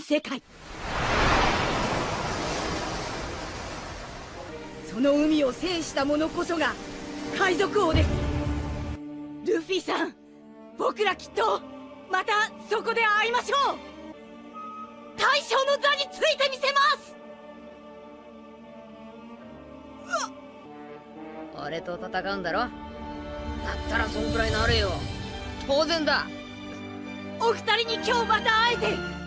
世界。その海を制した者こそが海賊王です。ルフィさん、僕らきっとまたそこで会いましょう。大将の座についてみせます。俺と戦うんだろ。だったらそんくらいなれよ。当然だ。お二人に今日また会えて。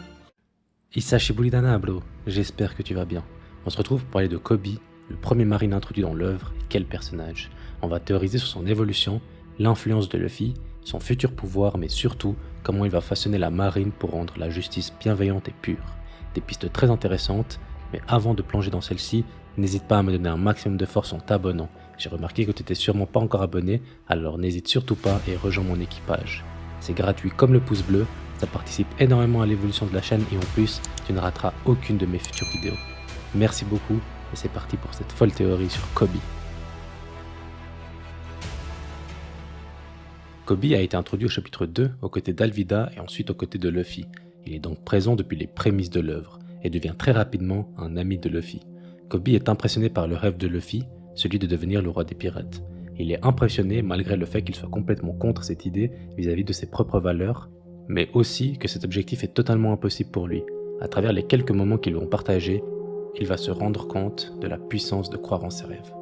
Hisashi Buridana, bro. J'espère que tu vas bien. On se retrouve pour parler de Koby, le premier marine introduit dans l'œuvre. Et quel personnage. On va théoriser sur son évolution, l'influence de Luffy, son futur pouvoir, mais surtout comment il va façonner la marine pour rendre la justice bienveillante et pure. Des pistes très intéressantes, mais avant de plonger dans celle-ci, n'hésite pas à me donner un maximum de force en t'abonnant. J'ai remarqué que tu n'étais sûrement pas encore abonné, alors n'hésite surtout pas et rejoins mon équipage. C'est gratuit comme le pouce bleu, ça participe énormément à l'évolution de la chaîne et en plus, tu ne rateras aucune de mes futures vidéos. Merci beaucoup et c'est parti pour cette folle théorie sur Koby. Koby a été introduit au chapitre 2 aux côtés d'Alvida et ensuite aux côtés de Luffy. Il est donc présent depuis les prémices de l'œuvre et devient très rapidement un ami de Luffy. Koby est impressionné par le rêve de Luffy, celui de devenir le roi des pirates. Il est impressionné malgré le fait qu'il soit complètement contre cette idée vis-à-vis de ses propres valeurs, mais aussi que cet objectif est totalement impossible pour lui. À travers les quelques moments qu'ils vont partager, il va se rendre compte de la puissance de croire en ses rêves.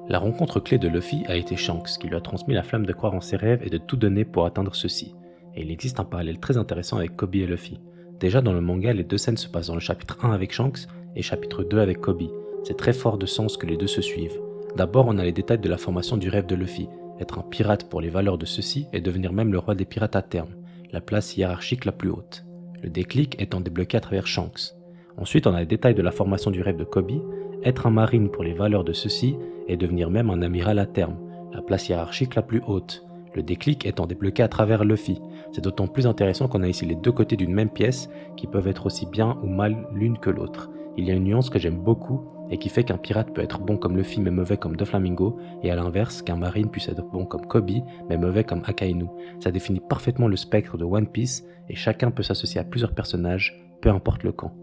La rencontre clé de Luffy a été Shanks, qui lui a transmis la flamme de croire en ses rêves et de tout donner pour atteindre ceux-ci. Et il existe un parallèle très intéressant avec Koby et Luffy. Déjà dans le manga, les deux scènes se passent dans le chapitre 1 avec Shanks et chapitre 2 avec Koby. C'est très fort de sens que les deux se suivent. D'abord, on a les détails de la formation du rêve de Luffy, être un pirate pour les valeurs de ceux-ci et devenir même le roi des pirates à terme, la place hiérarchique la plus haute. Le déclic étant débloqué à travers Shanks. Ensuite, on a les détails de la formation du rêve de Koby, être un marine pour les valeurs de ceux-ci et devenir même un amiral à terme, la place hiérarchique la plus haute. Le déclic étant débloqué à travers Luffy. C'est d'autant plus intéressant qu'on a ici les deux côtés d'une même pièce qui peuvent être aussi bien ou mal l'une que l'autre. Il y a une nuance que j'aime beaucoup et qui fait qu'un pirate peut être bon comme Luffy mais mauvais comme Doflamingo, et à l'inverse qu'un marine puisse être bon comme Koby mais mauvais comme Akainu. Ça définit parfaitement le spectre de One Piece et chacun peut s'associer à plusieurs personnages, peu importe le camp.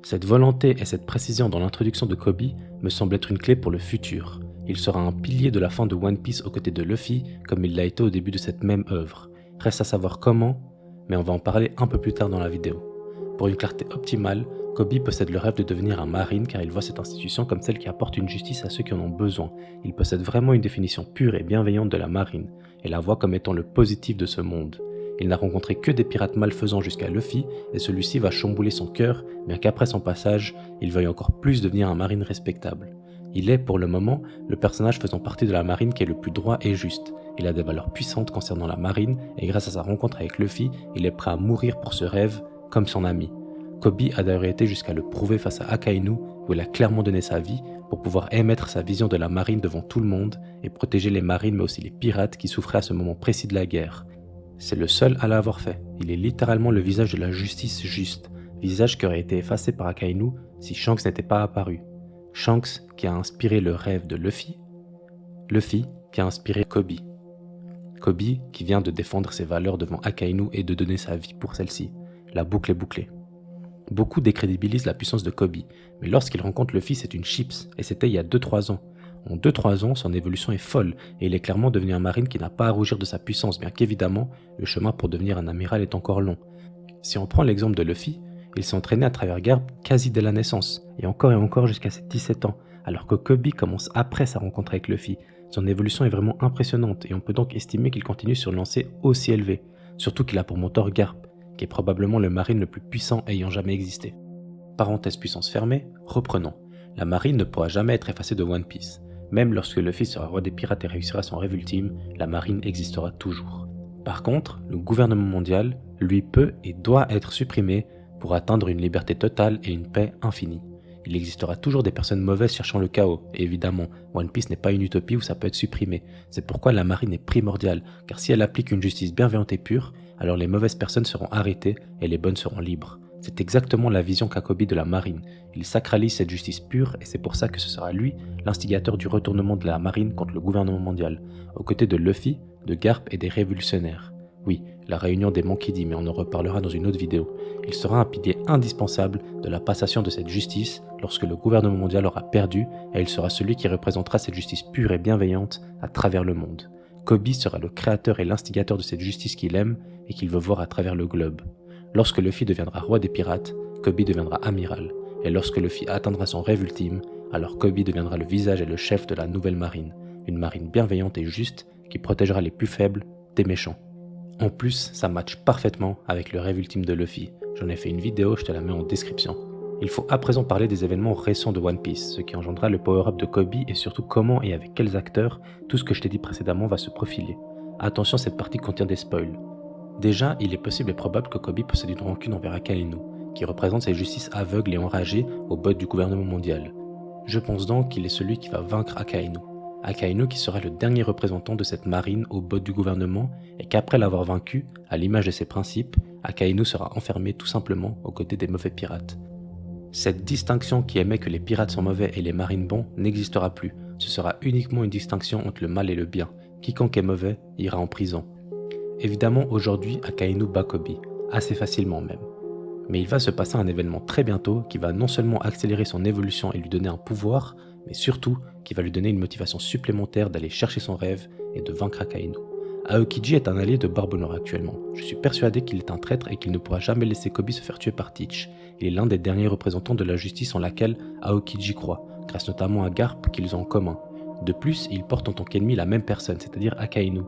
Cette volonté et cette précision dans l'introduction de Koby me semble être une clé pour le futur. Il sera un pilier de la fin de One Piece aux côtés de Luffy comme il l'a été au début de cette même œuvre. Reste à savoir comment, mais on va en parler un peu plus tard dans la vidéo. Pour une clarté optimale, Koby possède le rêve de devenir un marine car il voit cette institution comme celle qui apporte une justice à ceux qui en ont besoin. Il possède vraiment une définition pure et bienveillante de la marine, et la voit comme étant le positif de ce monde. Il n'a rencontré que des pirates malfaisants jusqu'à Luffy, et celui-ci va chambouler son cœur, bien qu'après son passage, il veuille encore plus devenir un marine respectable. Il est, pour le moment, le personnage faisant partie de la marine qui est le plus droit et juste. Il a des valeurs puissantes concernant la marine, et grâce à sa rencontre avec Luffy, il est prêt à mourir pour ce rêve, comme son ami. Koby a d'ailleurs été jusqu'à le prouver face à Akainu, où il a clairement donné sa vie pour pouvoir émettre sa vision de la marine devant tout le monde et protéger les marines mais aussi les pirates qui souffraient à ce moment précis de la guerre. C'est le seul à l'avoir fait. Il est littéralement le visage de la justice juste, visage qui aurait été effacé par Akainu si Shanks n'était pas apparu. Shanks qui a inspiré le rêve de Luffy, Luffy qui a inspiré Koby. Koby qui vient de défendre ses valeurs devant Akainu et de donner sa vie pour celle-ci. La boucle est bouclée. Beaucoup décrédibilisent la puissance de Koby, mais lorsqu'il rencontre Luffy, c'est une chips, et c'était il y a 2-3 ans. En 2-3 ans, son évolution est folle, et il est clairement devenu un marine qui n'a pas à rougir de sa puissance, bien qu'évidemment, le chemin pour devenir un amiral est encore long. Si on prend l'exemple de Luffy, il s'est entraîné à travers Garp quasi dès la naissance, et encore jusqu'à ses 17 ans, alors que Koby commence après sa rencontre avec Luffy. Son évolution est vraiment impressionnante, et on peut donc estimer qu'il continue sur une lancée aussi élevée, surtout qu'il a pour mentor Garp, qui est probablement le marine le plus puissant ayant jamais existé. Parenthèse puissance fermée, reprenons. La marine ne pourra jamais être effacée de One Piece. Même lorsque Luffy sera roi des pirates et réussira son rêve ultime, la marine existera toujours. Par contre, le gouvernement mondial, lui, peut et doit être supprimé pour atteindre une liberté totale et une paix infinie. Il existera toujours des personnes mauvaises cherchant le chaos, et évidemment, One Piece n'est pas une utopie où ça peut être supprimé. C'est pourquoi la marine est primordiale, car si elle applique une justice bienveillante et pure, alors les mauvaises personnes seront arrêtées et les bonnes seront libres. C'est exactement la vision qu'a Koby de la marine. Il sacralise cette justice pure et c'est pour ça que ce sera lui, l'instigateur du retournement de la marine contre le gouvernement mondial, aux côtés de Luffy, de Garp et des révolutionnaires. Oui, la réunion des Monkey D, mais on en reparlera dans une autre vidéo. Il sera un pilier indispensable de la passation de cette justice lorsque le gouvernement mondial aura perdu, et il sera celui qui représentera cette justice pure et bienveillante à travers le monde. Kobe sera le créateur et l'instigateur de cette justice qu'il aime et qu'il veut voir à travers le globe. Lorsque Luffy deviendra roi des pirates, Kobe deviendra amiral, et lorsque Luffy atteindra son rêve ultime, alors Kobe deviendra le visage et le chef de la nouvelle marine, une marine bienveillante et juste qui protégera les plus faibles des méchants. En plus, ça matche parfaitement avec le rêve ultime de Luffy. J'en ai fait une vidéo, je te la mets en description. Il faut à présent parler des événements récents de One Piece, ce qui engendra le power-up de Kobe et surtout comment et avec quels acteurs tout ce que je t'ai dit précédemment va se profiler. Attention, cette partie contient des spoils. Déjà, il est possible et probable que Kobe possède une rancune envers Akainu, qui représente cette justice aveugle et enragée aux bottes du gouvernement mondial. Je pense donc qu'il est celui qui va vaincre Akainu. Akainu qui sera le dernier représentant de cette marine aux bottes du gouvernement et qu'après l'avoir vaincu, à l'image de ses principes, Akainu sera enfermé tout simplement aux côtés des mauvais pirates. Cette distinction qui aimait que les pirates sont mauvais et les marines bons n'existera plus. Ce sera uniquement une distinction entre le mal et le bien. Quiconque est mauvais ira en prison. Évidemment, aujourd'hui, Akainu bat Kobe, assez facilement même. Mais il va se passer un événement très bientôt qui va non seulement accélérer son évolution et lui donner un pouvoir, mais surtout qui va lui donner une motivation supplémentaire d'aller chercher son rêve et de vaincre Akainu. Aokiji est un allié de Barbe Noire actuellement. Je suis persuadé qu'il est un traître et qu'il ne pourra jamais laisser Kobe se faire tuer par Teach. Il est l'un des derniers représentants de la justice en laquelle Aokiji croit, grâce notamment à Garp qu'ils ont en commun. De plus, il porte en tant qu'ennemi la même personne, c'est-à-dire Akainu.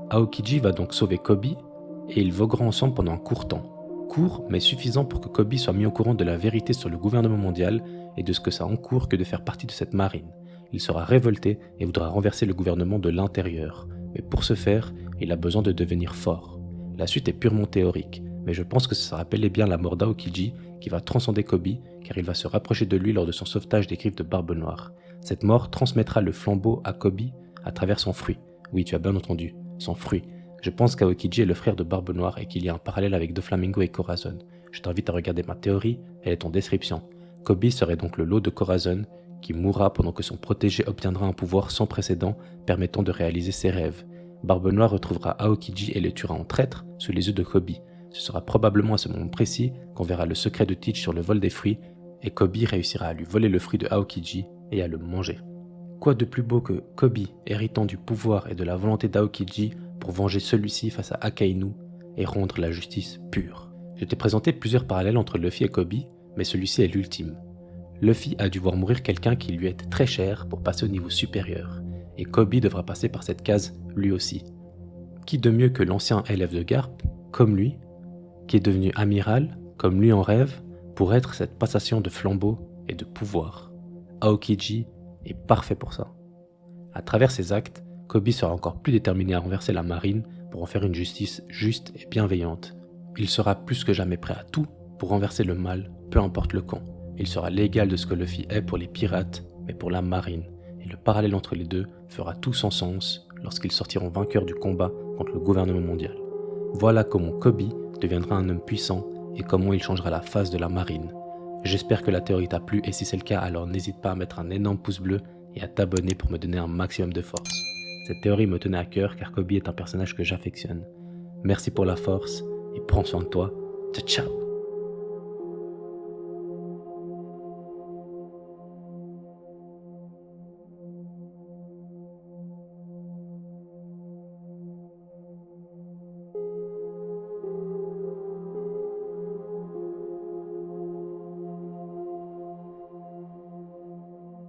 Aokiji va donc sauver Kobe et ils vogueront ensemble pendant un court temps. Court, mais suffisant pour que Kobe soit mis au courant de la vérité sur le gouvernement mondial et de ce que ça encourt que de faire partie de cette marine. Il sera révolté et voudra renverser le gouvernement de l'intérieur. Mais pour ce faire, il a besoin de devenir fort. La suite est purement théorique, mais je pense que ce sera bel et bien la mort d'Aokiji qui va transcender Kobe, car il va se rapprocher de lui lors de son sauvetage des griffes de Barbe Noire. Cette mort transmettra le flambeau à Kobe à travers son fruit. Oui, tu as bien entendu, son fruit. Je pense qu'Aokiji est le frère de Barbe Noire et qu'il y a un parallèle avec Doflamingo et Corazon. Je t'invite à regarder ma théorie, elle est en description. Kobe serait donc le lot de Corazon, qui mourra pendant que son protégé obtiendra un pouvoir sans précédent permettant de réaliser ses rêves. Barbe Noire retrouvera Aokiji et le tuera en traître sous les yeux de Kobe. Ce sera probablement à ce moment précis qu'on verra le secret de Teach sur le vol des fruits et Kobe réussira à lui voler le fruit de Aokiji et à le manger. Quoi de plus beau que Kobe héritant du pouvoir et de la volonté d'Aokiji pour venger celui-ci face à Akainu et rendre la justice pure. Je t'ai présenté plusieurs parallèles entre Luffy et Kobe, mais celui-ci est l'ultime. Luffy a dû voir mourir quelqu'un qui lui est très cher pour passer au niveau supérieur, et Kobe devra passer par cette case lui aussi. Qui de mieux que l'ancien élève de Garp, comme lui, qui est devenu amiral, comme lui en rêve, pour être cette passation de flambeau et de pouvoir. Aokiji est parfait pour ça. À travers ses actes, Kobe sera encore plus déterminé à renverser la marine pour en faire une justice juste et bienveillante. Il sera plus que jamais prêt à tout pour renverser le mal, peu importe le camp. Il sera l'égal de ce que Luffy est pour les pirates, mais pour la marine. Et le parallèle entre les deux fera tout son sens lorsqu'ils sortiront vainqueurs du combat contre le gouvernement mondial. Voilà comment Kobe deviendra un homme puissant et comment il changera la face de la marine. J'espère que la théorie t'a plu et si c'est le cas, alors n'hésite pas à mettre un énorme pouce bleu et à t'abonner pour me donner un maximum de force. Cette théorie me tenait à cœur car Kobe est un personnage que j'affectionne. Merci pour la force et prends soin de toi. Ciao ciao.